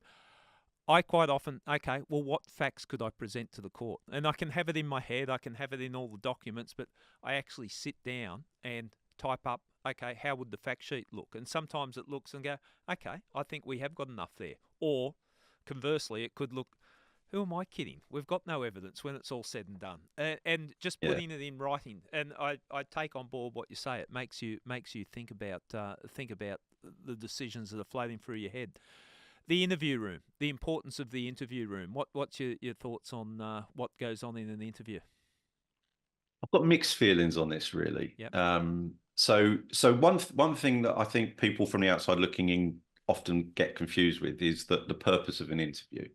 I quite often, okay, well, what facts could I present to the court? And I can have it in my head, I can have it in all the documents, but I actually sit down and type up, okay, how would the fact sheet look? And sometimes it looks and go, okay, I think we have got enough there. Or conversely, it could look, who am I kidding? We've got no evidence when it's all said and done. And just putting it in writing. And I take on board what you say. It makes you think about the decisions that are floating through your head. The interview room, the importance of the interview room. What's your thoughts on what goes on in an interview? I've got mixed feelings on this, really. Yep. So one thing that I think people from the outside looking in often get confused with is that the purpose of an interview.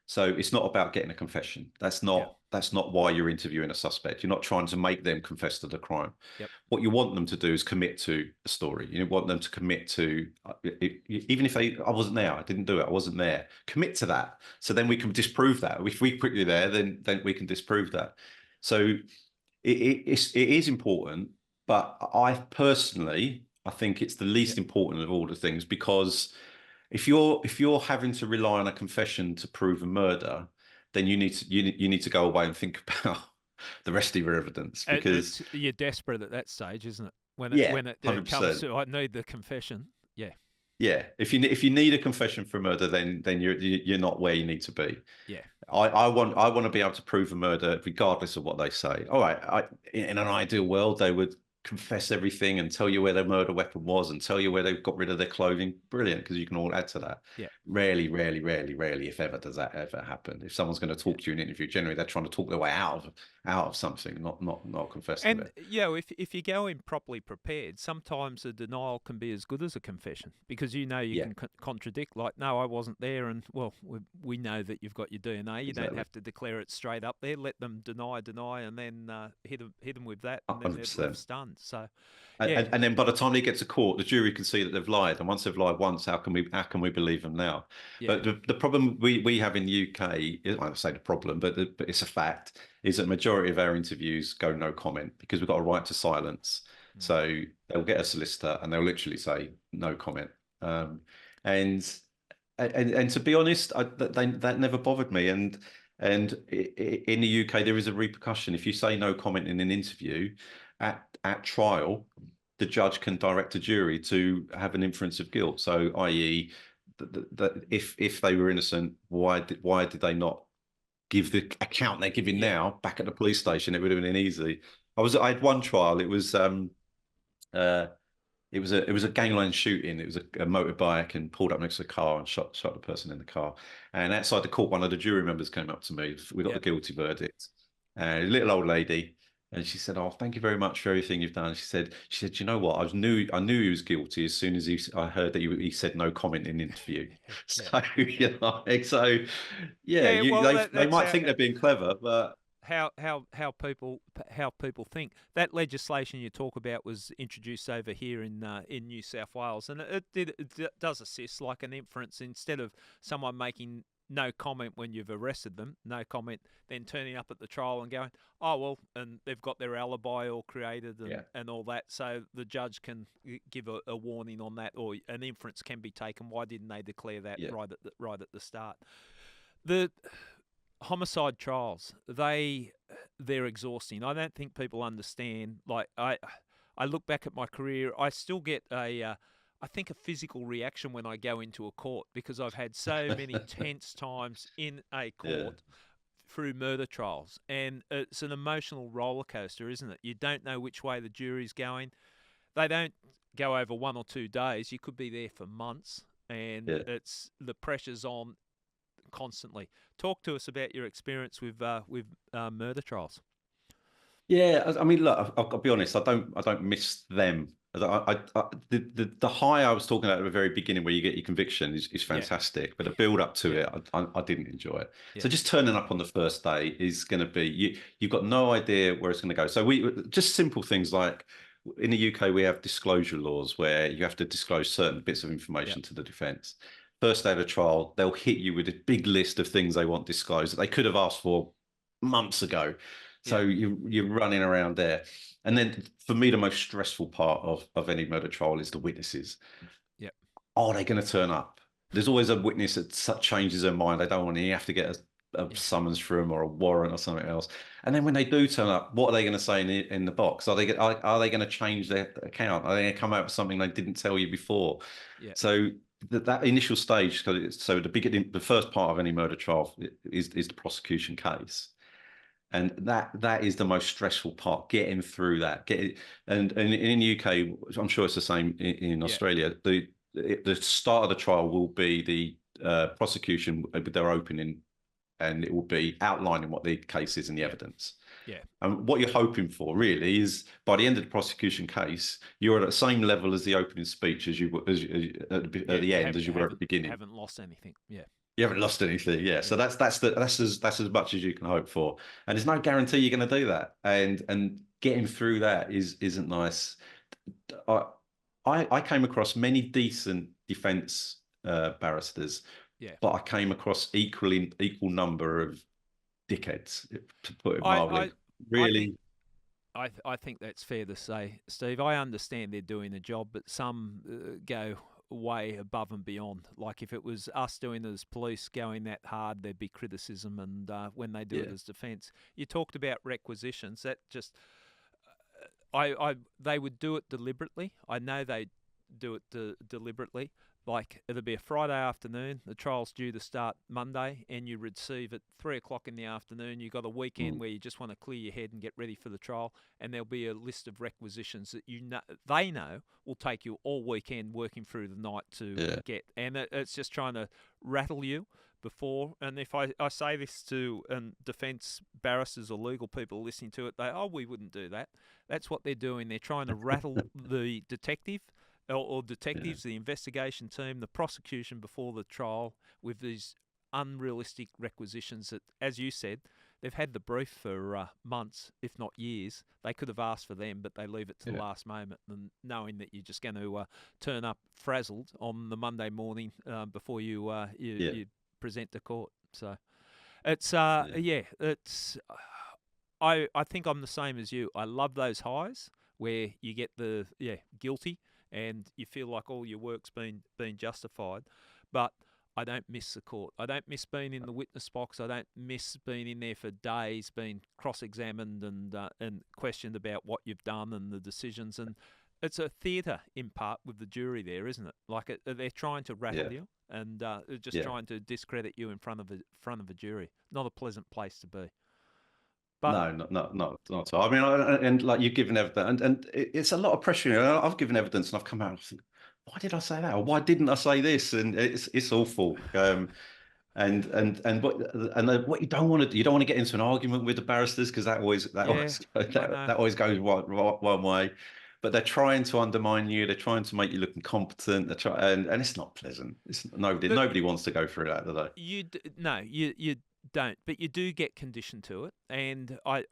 So it's not about getting a confession. That's not why you're interviewing a suspect. You're not trying to make them confess to the crime. Yep. What you want them to do is commit to a story. You want them to commit to, even if I wasn't there, I didn't do it, I wasn't there. Commit to that. So then we can disprove that. If we put you there, then we can disprove that. So it is important, but I think it's the least important of all the things, because if you're having to rely on a confession to prove a murder, then you need to go away and think about the rest of your evidence, because you're desperate at that stage, isn't it? When it comes to, I need the confession. Yeah. Yeah. If you need a confession for a murder, then you're not where you need to be. Yeah. I want to be able to prove a murder regardless of what they say. All right. In an ideal world, they would confess everything and tell you where their murder weapon was and tell you where they've got rid of their clothing. Brilliant, because you can all add to that. Yeah. Rarely, if ever, does that ever happen. If someone's going to talk to you in an interview, generally they're trying to talk their way out of something, not confess to And it. if you go in properly prepared, sometimes a denial can be as good as a confession, because you can contradict. Like, no, I wasn't there, and well, we know that you've got your DNA. You don't have to declare it straight up there. Let them deny, and then hit them with that, and then they're left stunned. So, yeah. And then by the time they get to court, the jury can see that they've lied. And once they've lied once, how can we believe them now? Yeah. But the problem we have in the UK, I won't say the problem, but it's a fact, is that majority of our interviews go no comment, because we've got a right to silence. So they'll get a solicitor and they'll literally say no comment. And to be honest, that never bothered me. And in the UK, there is a repercussion. If you say no comment in an interview at trial, the judge can direct a jury to have an inference of guilt. So, i.e., that if they were innocent, why did they not give the account they're giving now back at the police station? It would have been easy. I had one trial. It was a gangland shooting. It was a motorbike, and pulled up next to a car and shot the person in the car. And outside the court, one of the jury members came up to me. We got the guilty verdict. A little old lady, and she said, "Oh, thank you very much for everything you've done." She said, "You know what? I knew he was guilty as soon as I heard that he said no comment in the interview." So they might think they're being clever, but how people think. That legislation you talk about was introduced over here in New South Wales, and it does assist, like an inference. Instead of someone making no comment when you've arrested them, no comment, then turning up at the trial and going, oh, well, and they've got their alibi all created and all that, so the judge can give a warning on that, or an inference can be taken. Why didn't they declare that right at the start? The homicide trials, they're exhausting. I don't think people understand. Like, I look back at my career, I still get I think a physical reaction when I go into a court, because I've had so many tense times in a court through murder trials, and it's an emotional roller coaster, isn't it? You don't know which way the jury's going. They don't go over 1 or 2 days. You could be there for months, and it's the pressure's on constantly. Talk to us about your experience with murder trials. Yeah, I mean, look, I'll be honest. I don't miss them. The high I was talking about at the very beginning, where you get your conviction, is fantastic. But the build up to it, I didn't enjoy it. So just turning up on the first day is going to be you've got no idea where it's going to go. So we just simple things like, in the UK we have disclosure laws where you have to disclose certain bits of information to the defence. First day of the trial, they'll hit you with a big list of things they want disclosed that they could have asked for months ago. So you're running around there. And then for me, the most stressful part of any murder trial is the witnesses. Yeah. Are they going to turn up? There's always a witness that changes their mind. They don't want to. You have to get a summons for them, or a warrant or something else. And then when they do turn up, what are they going to say in the box? Are they going to change their account? Are they going to come out with something they didn't tell you before? Yeah. So that initial stage, so the first part of any murder trial is the prosecution case. And that is the most stressful part, getting through that. And in the UK, I'm sure it's the same in Australia. The start of the trial will be the prosecution with their opening, and it will be outlining what the case is and the evidence. Yeah. And what you're hoping for really is, by the end of the prosecution case, you're at the same level as the opening speech as you were at the end as you were at the beginning. Haven't lost anything. Yeah. You haven't lost anything, So that's as much as you can hope for, and there's no guarantee you're going to do that. And getting through that isn't nice. I came across many decent defence barristers, but I came across equal number of dickheads, to put it mildly. I think that's fair to say, Steve. I understand they're doing the job, but some go way above and beyond. Like, if it was us doing it as police going that hard, there'd be criticism, and when they do it as defence. You talked about requisitions. That just they would do it deliberately. I know they do it deliberately, like it'll be a Friday afternoon, the trial's due to start Monday, and you receive at 3 o'clock in the afternoon. You've got a weekend where you just want to clear your head and get ready for the trial, and there'll be a list of requisitions that they know will take you all weekend working through the night to get. And it's just trying to rattle you before. And if I say this to defence barristers or legal people listening to it, we wouldn't do that. That's what they're doing. They're trying to rattle the detective or detectives, the investigation team, the prosecution before the trial with these unrealistic requisitions that, as you said, they've had the brief for months, if not years. They could have asked for them, but they leave it to the last moment, and knowing that you're just going to turn up frazzled on the Monday morning before you present to court. So it's it's. I think I'm the same as you. I love those highs where you get the guilty and you feel like all your work's been justified, but I don't miss the court. I don't miss being in the witness box. I don't miss being in there for days, being cross-examined and questioned about what you've done and the decisions. And it's a theatre in part with the jury there, isn't it? Like they're trying to rattle you and they're just trying to discredit you in front of a jury. Not a pleasant place to be. But no, not at all. I mean, and like you've given evidence, and it's a lot of pressure. You know, I've given evidence, and I've come out and I think, why did I say that, or why didn't I say this? And it's awful. And what you don't want to get into an argument with the barristers, because that always goes one way. But they're trying to undermine you. They're trying to make you look incompetent. And it's not pleasant. Nobody wants to go through that, do they? You don't, but you do get conditioned to it. And I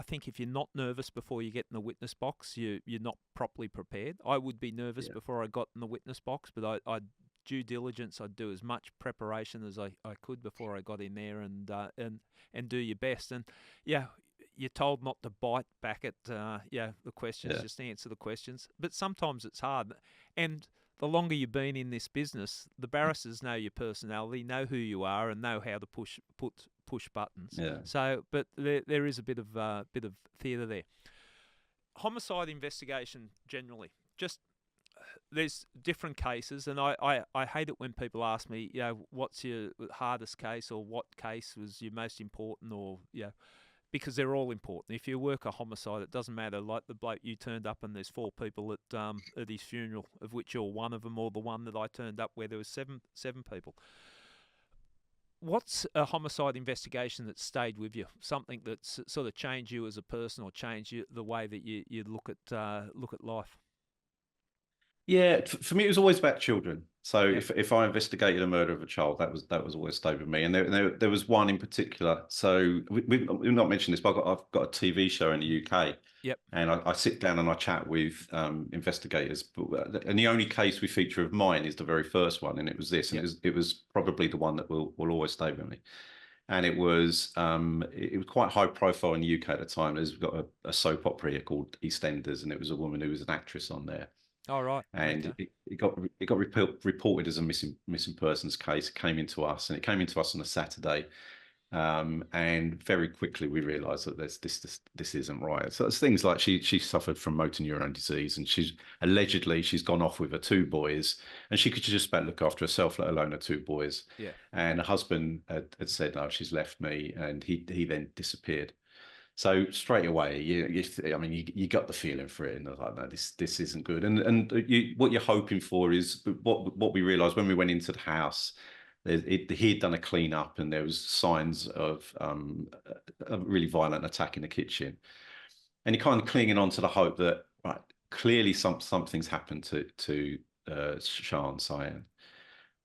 think if you're not nervous before you get in the witness box, you're not properly prepared. I would be nervous before I got in the witness box, but I due diligence. I'd do as much preparation as I could before I got in there and do your best. And you're told not to bite back at the questions, just answer the questions. But sometimes it's hard. And the longer you've been in this business, the barristers know your personality, know who you are, and know how to push buttons. Yeah. So, but there is a bit of theatre there. Homicide investigation generally, just there's different cases, and I hate it when people ask me, what's your hardest case, or what case was your most important, or because they're all important. If you work a homicide, it doesn't matter. Like the bloke you turned up and there's 4 people at his funeral, of which you're one of them, or the one that I turned up where there was seven people. What's a homicide investigation that stayed with you? Something that's sort of changed you as a person, or changed the way that you look at life? Yeah, for me, it was always about children. So if I investigated a murder of a child, that was always stayed with me. And there was one in particular. So we've not mentioned this, but I've got a TV show in the UK. Yep. And I sit down and I chat with investigators. And the only case we feature of mine is the very first one, and it was this. And it was probably the one that will always stay with me. And it was quite high profile in the UK at the time. We've got a soap opera here called EastEnders, and it was a woman who was an actress on there. All right. And it got reported as a missing persons case. It came into us on a Saturday, and very quickly we realised that this isn't right. So it's things like she suffered from motor neurone disease, and she's gone off with her 2 boys, and she could just about look after herself, let alone her 2 boys. Yeah. And her husband had said, "No, she's left me," and he then disappeared. So straight away, you got the feeling for it, and I was like, no, this isn't good. And what you're hoping for is what we realised when we went into the house. He'd done a clean up, and there was signs of a really violent attack in the kitchen, and you're kind of clinging on to the hope that clearly something's happened to Shah and Cyan.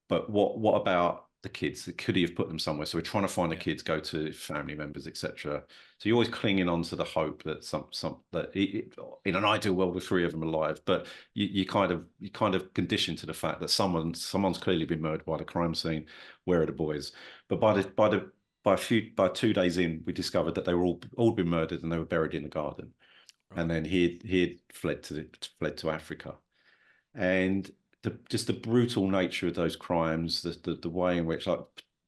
But what about the kids? Could he have put them somewhere? So we're trying to find the kids, go to family members, etc. So you're always clinging on to the hope that in an ideal world, the 3 of them alive, but you kind of conditioned to the fact that someone's clearly been murdered by the crime scene. Where are the boys? But by 2 days in, we discovered that they were all been murdered, and they were buried in the garden. Right. And then he had fled to Africa, and just the brutal nature of those crimes, the way in which,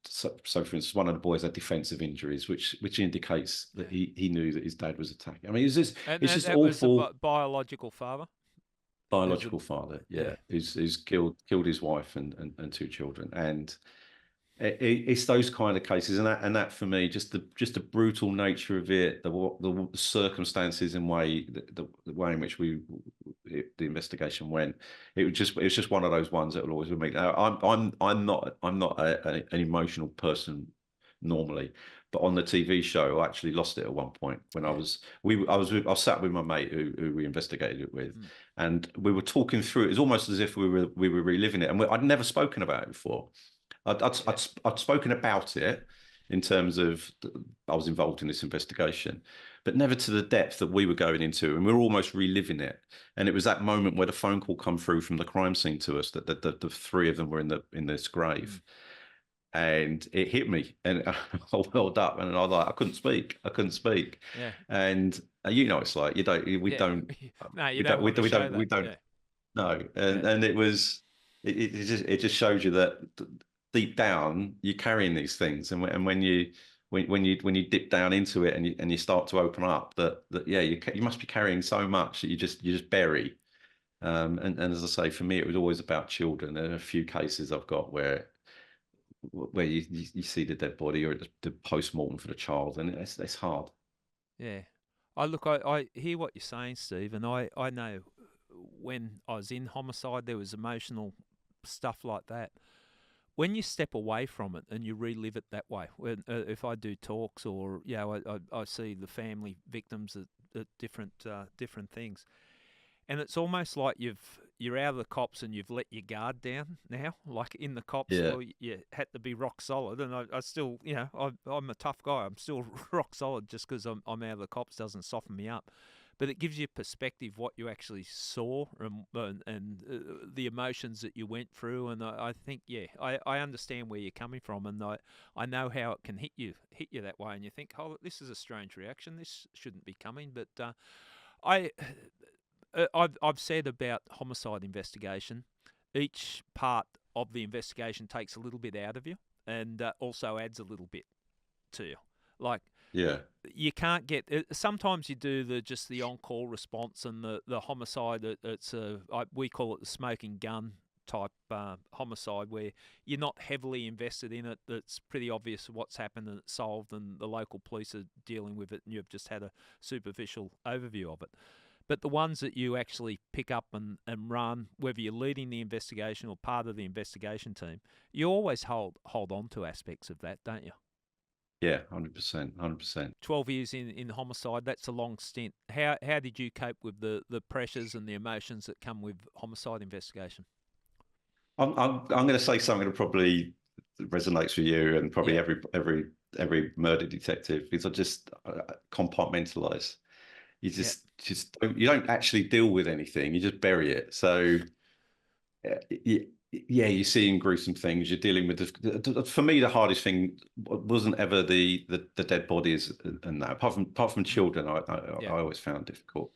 so for instance, one of the boys had defensive injuries, which indicates that he knew that his dad was attacked. I mean, it's just awful. Was a biological father? Biological father, Yeah. who's killed his wife and two children, and it's those kind of cases, and that for me, just the brutal nature of it, the circumstances and the way in which the investigation went, it was just one of those ones that will always with me. Now, I'm not an emotional person normally, but on the TV show, I actually lost it at one point when I was sat with my mate who we investigated it with, and we were talking through it. It was almost as if we were reliving it, and I'd never spoken about it before. I'd spoken about it in terms of I was involved in this investigation, but never to the depth that we were going into, and we were almost reliving it. And it was that moment where the phone call come through from the crime scene to us that the three of them were in this grave, and it hit me, and I welled up, and I was like, I couldn't speak. Yeah. And it's like we don't No, you don't want to show that. We don't. No, and it was it just shows you that deep down you're carrying these things, and when you dip down into it and you start to open up, that you must be carrying so much that you just bury. And as I say, for me, it was always about children. There are a few cases I've got where you see the dead body or the post-mortem for the child, and it's hard. Yeah. I hear what you're saying, Steve, and I know when I was in Homicide, there was emotional stuff like that. When you step away from it and you relive it that way, if I do talks or I see the family victims at different things, and it's almost like you're out of the cops and you've let your guard down now. Like in the cops, well, you had to be rock solid, and I still, I'm a tough guy. I'm still rock solid just because I'm out of the cops doesn't soften me up. But it gives you perspective what you actually saw and the emotions that you went through. And I think, I understand where you're coming from, and I know how it can hit you that way. And you think, oh, this is a strange reaction. This shouldn't be coming. But I've said about homicide investigation, each part of the investigation takes a little bit out of you and also adds a little bit to you. Like, you can't get. Sometimes you do just the on-call response and the homicide. We call it the smoking gun type homicide, where you're not heavily invested in it. It's pretty obvious what's happened and it's solved, and the local police are dealing with it, and you've just had a superficial overview of it. But the ones that you actually pick up and run, whether you're leading the investigation or part of the investigation team, you always hold on to aspects of that, don't you? Yeah, 100%. 12 years in homicide, that's a long stint. How did you cope with the pressures and the emotions that come with homicide investigation? I'm going to say something that probably resonates with you and probably every murder detective, because I just compartmentalize. You you don't actually deal with anything. You just bury it. So you're seeing gruesome things. You're dealing with for me, the hardest thing wasn't ever the dead bodies and that. Apart from children, I always found difficult.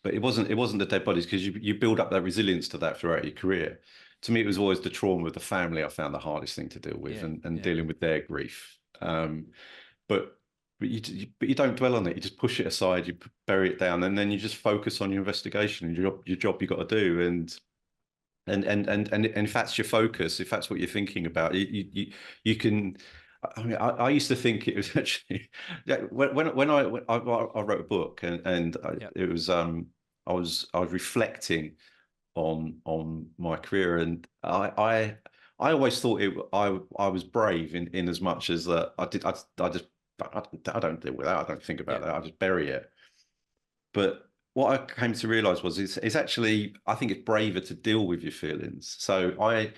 But it wasn't the dead bodies, because you build up that resilience to that throughout your career. To me, it was always the trauma of the family I found the hardest thing to deal with, and dealing with their grief. But you don't dwell on it. You just push it aside. You bury it down, and then you just focus on your investigation and your job you got to do. And if that's your focus, if that's what you're thinking about, you can. I mean, I used to think it was actually when I wrote a book, and it was I was reflecting on my career, and I always thought I was brave in as much as that I don't deal with that. I don't think about that. I just bury it. But what I came to realize was it's actually, I think it's braver to deal with your feelings. So I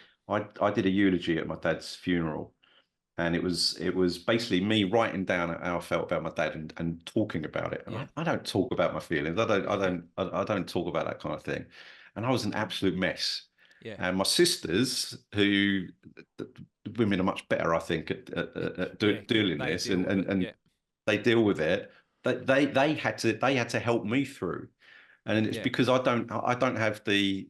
did a eulogy at my dad's funeral, and it was basically me writing down how I felt about my dad and talking about it. And I don't talk about my feelings. I don't talk about that kind of thing. And I was an absolute mess. Yeah. And my sisters, who women are much better, I think, at doing this, and they deal with it. They had to help me through, and it's because I don't have the.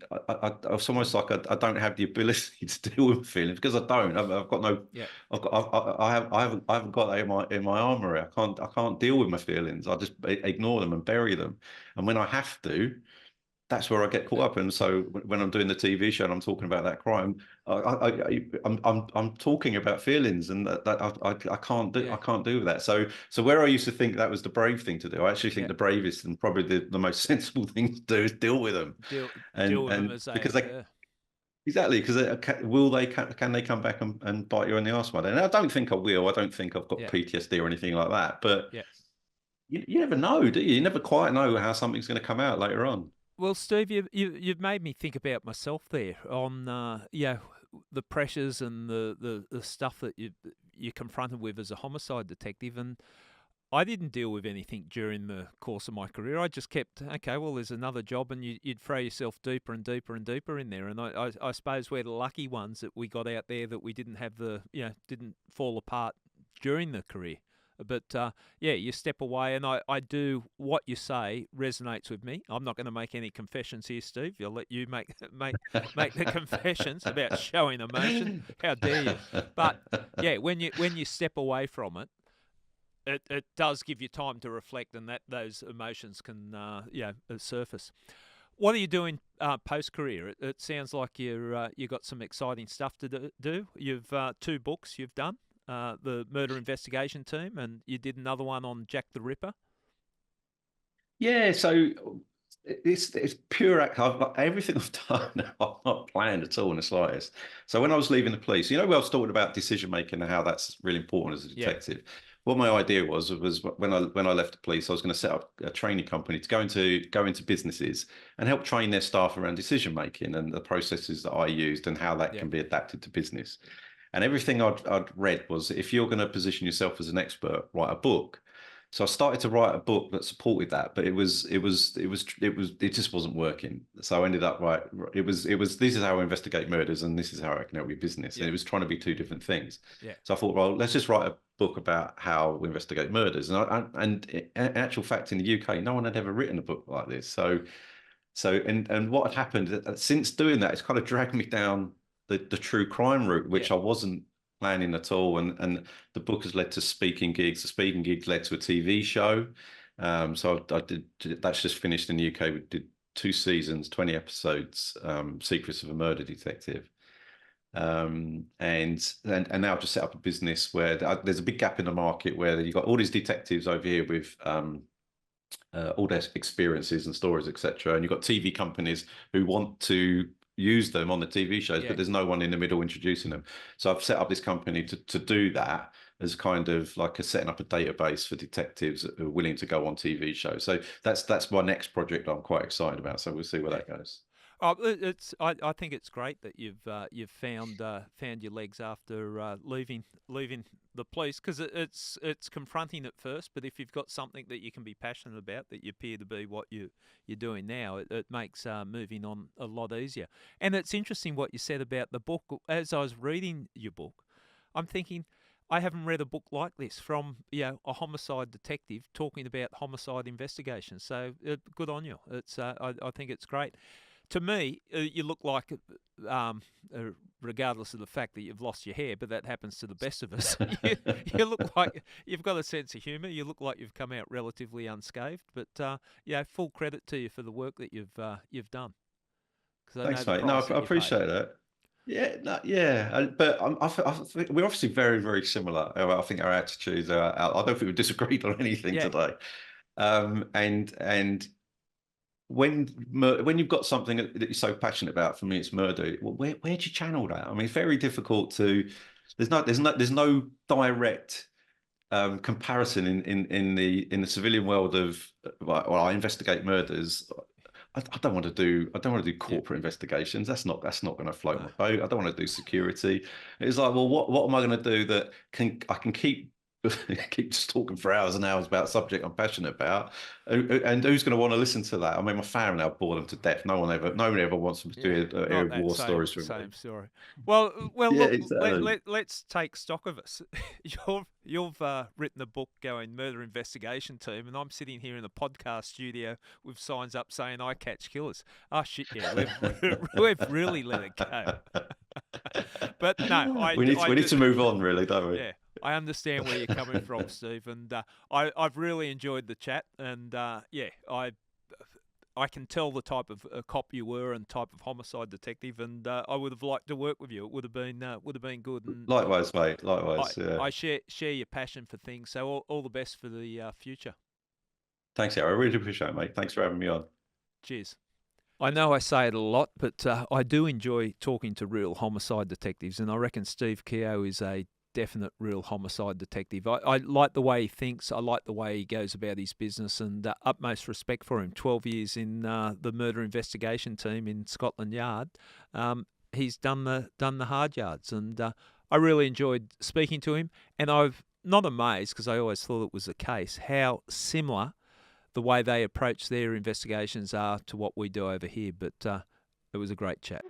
It's almost like I don't have the ability to deal with feelings, because I don't. I've got no. Yeah. I haven't got that in my armory. I can't deal with my feelings. I just ignore them and bury them, and when I have to, that's where I get caught up. And so when I'm doing the TV show and I'm talking about that crime, I'm talking about feelings, and I can't do, I can't do that. So where I used to think that was the brave thing to do, I actually think the bravest and probably the most sensible thing to do is deal with them. Deal with them as they because occur. Exactly, because can they come back and bite you in the arse one day? And I don't think I will. I don't think I've got PTSD or anything like that. But you never know, do you? You never quite know how something's going to come out later on. Well, Steve, you've made me think about myself there on the pressures and the stuff that you're confronted with as a homicide detective. And I didn't deal with anything during the course of my career. I just kept, okay, well, there's another job, and you'd throw yourself deeper and deeper and deeper in there. And I suppose we're the lucky ones that we got out there, that we didn't have didn't fall apart during the career. But you step away, and I do what you say resonates with me. I'm not going to make any confessions here, Steve. I'll let you make the confessions about showing emotion. How dare you? But when you step away from it, it does give you time to reflect, and that those emotions can surface. What are you doing post career? It sounds like you got some exciting stuff to do. You've 2 books you've done. The Murder Investigation Team, and you did another one on Jack the Ripper. Yeah, so it's pure act. Everything I've done, I've not planned at all in the slightest. So when I was leaving the police, I was talking about decision making and how that's really important as a detective. What my idea was when I left the police, I was going to set up a training company to go into businesses and help train their staff around decision making and the processes that I used and how that can be adapted to business. And everything I'd read was, if you're going to position yourself as an expert, write a book. So I started to write a book that supported that, but it just wasn't working. So I ended up this is how I investigate murders and this is how I can help your business. And it was trying to be 2 different things. So I thought, well, let's just write a book about how we investigate murders. And in actual fact, in the UK, no one had ever written a book like this. So what had happened since doing that, it's kind of dragged me down the true crime route, which I wasn't planning at all. And the book has led to speaking gigs. The speaking gigs led to a TV show. So I did, that's just finished in the UK. We did 2 seasons, 20 episodes, Secrets of a Murder Detective. And now I've just set up a business where there's a big gap in the market where you've got all these detectives over here with all their experiences and stories, etc. And you've got TV companies who want to use them on the TV shows, but there's no one in the middle introducing them. So I've set up this company to do that, as kind of like setting up a database for detectives who are willing to go on TV shows. So that's my next project I'm quite excited about. So we'll see where that goes. Oh, I think it's great that you've found your legs after leaving the police, because it's confronting at first, but if you've got something that you can be passionate about, that you appear to be what you're doing now, it makes moving on a lot easier. And it's interesting what you said about the book. As I was reading your book, I'm thinking, I haven't read a book like this from a homicide detective talking about homicide investigations. So good on you. It's I think it's great. To me, you look like, regardless of the fact that you've lost your hair, but that happens to the best of us, you look like you've got a sense of humour. You look like you've come out relatively unscathed. But full credit to you for the work that you've done. Thanks, mate. No, I appreciate that. Yeah, but we're obviously very, very similar. I think our attitudes are. I don't think we disagreed on anything today. And when you've got something that you're so passionate about, for me it's murder. Where'd you channel that? I mean, it's very difficult to. There's no direct comparison in the civilian world of. Well, I investigate murders. I don't want to do corporate investigations. That's not going to float my boat. I don't want to do security. It's like, well, what am I going to do that I can keep just talking for hours and hours about a subject I'm passionate about, and who's going to want to listen to that? I mean, my family, I've bored them to death. No one ever wants to hear war stories from me. Same story. Well, yeah, look, exactly. let's take stock of us. You've written a book going Murder Investigation Team, and I'm sitting here in the podcast studio with signs up saying I catch killers. Oh shit, yeah, we've really let it go. But no, we need to move on, really, don't we? Yeah. I understand where you're coming from, Steve, and I've really enjoyed the chat, and I can tell the type of cop you were and type of homicide detective, and I would have liked to work with you. It would have been good. And Likewise, mate. Likewise. Yeah. I share your passion for things. So all the best for the future. Thanks, Harry. I really appreciate it, mate. Thanks for having me on. Cheers. I know I say it a lot, but I do enjoy talking to real homicide detectives, and I reckon Steve Keogh is a definite real homicide detective. I like the way he thinks. I like the way he goes about his business, and utmost respect for him. 12 years in the murder investigation team in Scotland Yard. He's done the hard yards, and I really enjoyed speaking to him. And I've not amazed, because I always thought it was the case, how similar the way they approach their investigations are to what we do over here. But it was a great chat.